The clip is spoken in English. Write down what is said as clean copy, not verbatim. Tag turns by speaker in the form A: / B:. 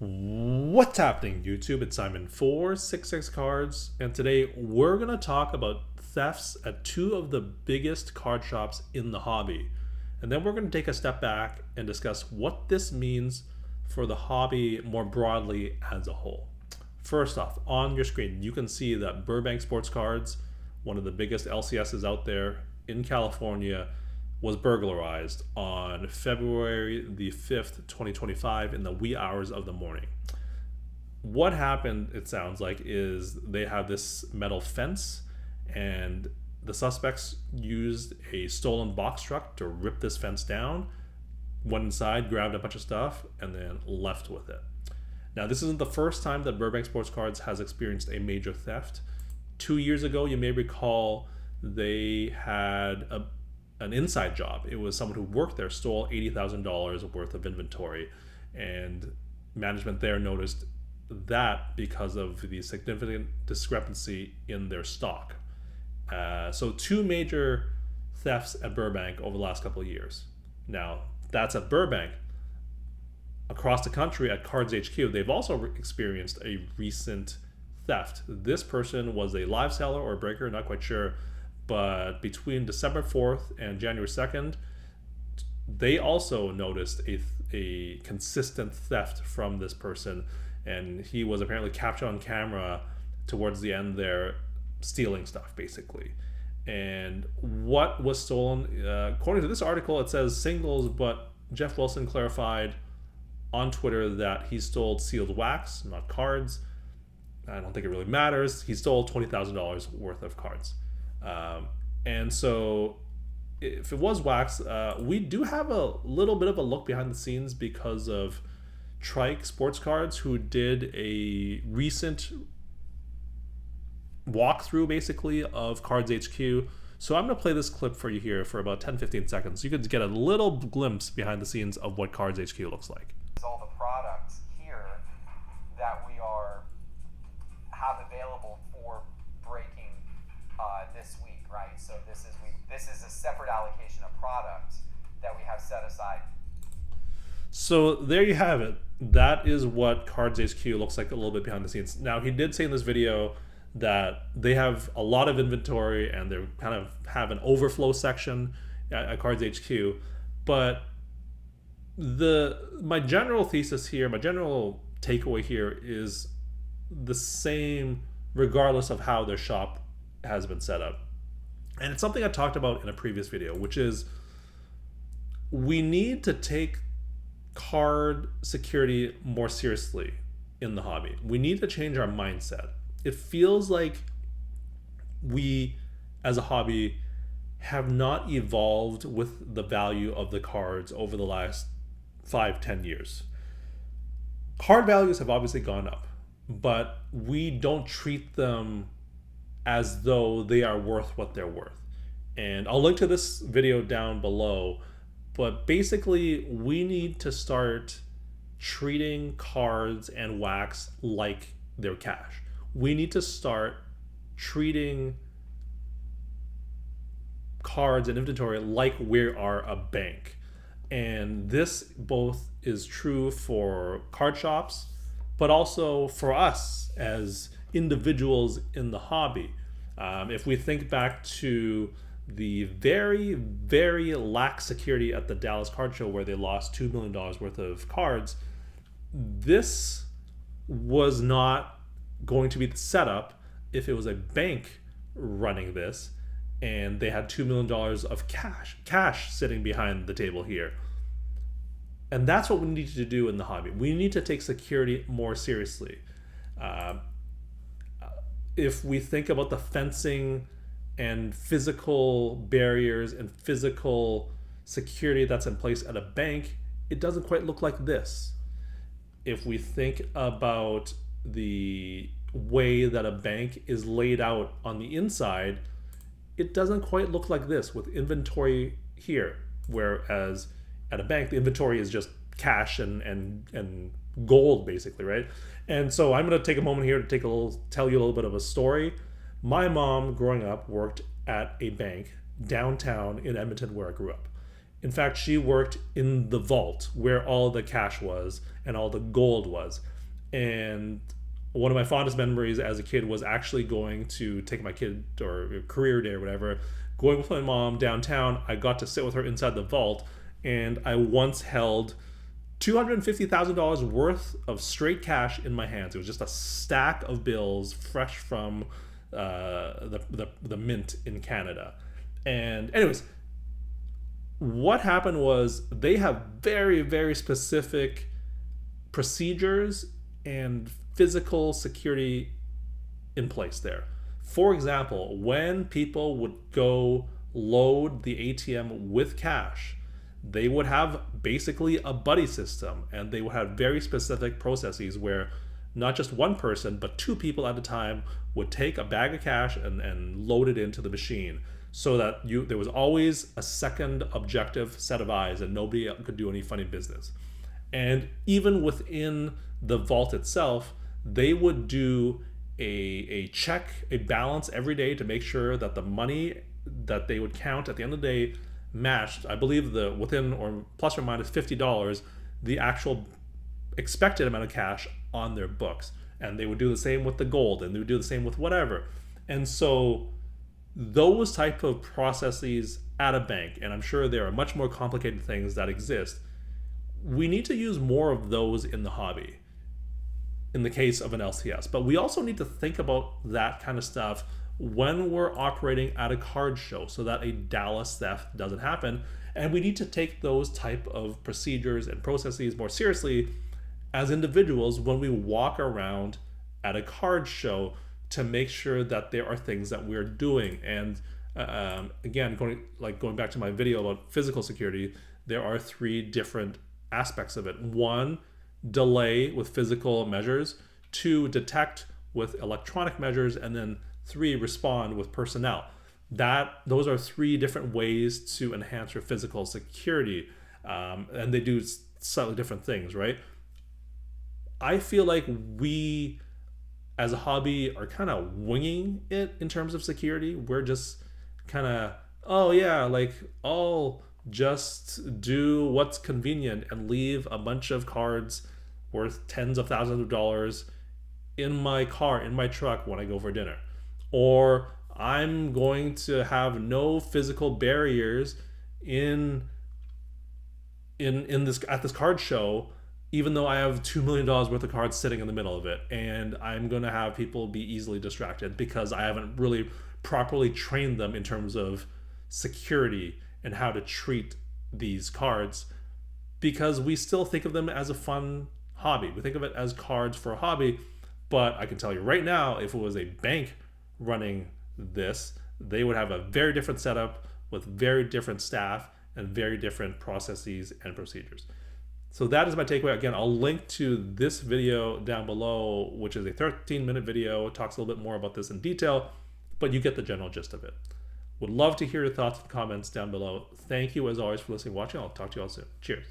A: What's happening, YouTube? It's Simon for 66 Cards, and today we're going to talk about thefts at two of the biggest card shops in the hobby. And then we're going to take a step back and discuss what this means for the hobby more broadly as a whole. First off, on your screen, you can see that Burbank Sports Cards, one of the biggest LCSs out there in California, was burglarized on February the 5th, 2025 in the wee hours of the morning. What happened, it sounds like, is they have this metal fence and the suspects used a stolen box truck to rip this fence down, went inside, grabbed a bunch of stuff, and then left with it. Now, this isn't the first time that Burbank Sports Cards has experienced a major theft. 2 years ago, you may recall, they had an inside job. It was someone who worked there stole $80,000 worth of inventory, and management there noticed that because of the significant discrepancy in their stock. So two major thefts at Burbank over the last couple of years. Now, that's at Burbank. Across the country at Cards HQ, they've also experienced a recent theft. This person was a live seller or a breaker, not quite sure, but between December 4th and January 2nd, they also noticed a consistent theft from this person, and he was apparently captured on camera towards the end there stealing stuff, basically. And what was stolen, according to this article, it says singles, but Jeff Wilson clarified on Twitter that he stole sealed wax, not cards. I don't think it really matters. He stole $20,000 worth of cards. And so if it was wax, we do have a little bit of a look behind the scenes because of Trike Sports Cards, who did a recent walkthrough basically of Cards HQ. So I'm going to play this clip for you here for about 10-15 seconds. You could get a little glimpse behind the scenes of what Cards HQ looks like.
B: All the products here that we have available for breaking this week, right? So this is a separate allocation of products that we have set aside.
A: So there you have it. That is what Cards HQ looks like a little bit behind the scenes. Now, he did say in this video that they have a lot of inventory and they kind of have an overflow section at Cards HQ. But my general thesis here, my general takeaway here is the same regardless of how their shop has been set up. And it's something I talked about in a previous video, which is we need to take card security more seriously in the hobby. We need to change our mindset. It feels like we, as a hobby, have not evolved with the value of the cards over the last 5-10 years. Card values have obviously gone up, but we don't treat them as though they are worth what they're worth. And I'll link to this video down below, but basically we need to start treating cards and wax like they're cash. We need to start treating cards and inventory like we are a bank. And this both is true for card shops, but also for us as individuals in the hobby. If we think back to the very, very lax security at the Dallas Card Show where they lost $2 million worth of cards, this was not going to be the setup if it was a bank running this and they had $2 million of cash sitting behind the table here. And that's what we need to do in the hobby. We need to take security more seriously. If we think about the fencing and physical barriers and physical security that's in place at a bank, it doesn't quite look like this. If we think about the way that a bank is laid out on the inside, it doesn't quite look like this with inventory here, whereas at a bank the inventory is just cash and gold basically, right? And so I'm going to take a moment here to tell you a little bit of a story. My mom growing up worked at a bank downtown in Edmonton where I grew up. In fact, she worked in the vault where all the cash was and all the gold was. And one of my fondest memories as a kid was actually going to take my kid or career day or whatever, going with my mom downtown. I got to sit with her inside the vault, and I once held $250,000 worth of straight cash in my hands. It was just a stack of bills fresh from the mint in Canada. And anyways, what happened was they have very, very specific procedures and physical security in place there. For example, when people would go load the ATM with cash, they would have basically a buddy system, and they would have very specific processes where not just one person but two people at a time would take a bag of cash and load it into the machine, so that there was always a second objective set of eyes and nobody could do any funny business. And even within the vault itself, they would do a check, a balance every day to make sure that the money that they would count at the end of the day matched, I believe, the within or plus or minus $50, the actual expected amount of cash on their books. And they would do the same with the gold, and they would do the same with whatever. And so those type of processes at a bank, and I'm sure there are much more complicated things that exist, we need to use more of those in the hobby in the case of an LCS. But we also need to think about that kind of stuff when we're operating at a card show so that a Dallas theft doesn't happen. And we need to take those type of procedures and processes more seriously as individuals when we walk around at a card show, to make sure that there are things that we're doing. And again, going back to my video about physical security, there are three different aspects of it. One, delay with physical measures. Two, detect with electronic measures. And then three, respond with personnel. Those are three different ways to enhance your physical security. And they do slightly different things, right? I feel like we as a hobby are kind of winging it in terms of security. We're just kind of, oh yeah, like I'll just do what's convenient and leave a bunch of cards worth tens of thousands of dollars in my car, in my truck when I go for dinner. Or I'm going to have no physical barriers in this at this card show, even though I have $2 million worth of cards sitting in the middle of it, and I'm going to have people be easily distracted because I haven't really properly trained them in terms of security and how to treat these cards, because we still think of them as a fun hobby. We think of it as cards for a hobby, but I can tell you right now, if it was a bank running this, they would have a very different setup with very different staff and very different processes and procedures. So that is my takeaway. Again, I'll link to this video down below, which is a 13-minute video. It talks a little bit more about this in detail, but you get the general gist of it. Would love to hear your thoughts and comments down below. Thank you as always for listening and watching. I'll talk to you all soon. Cheers.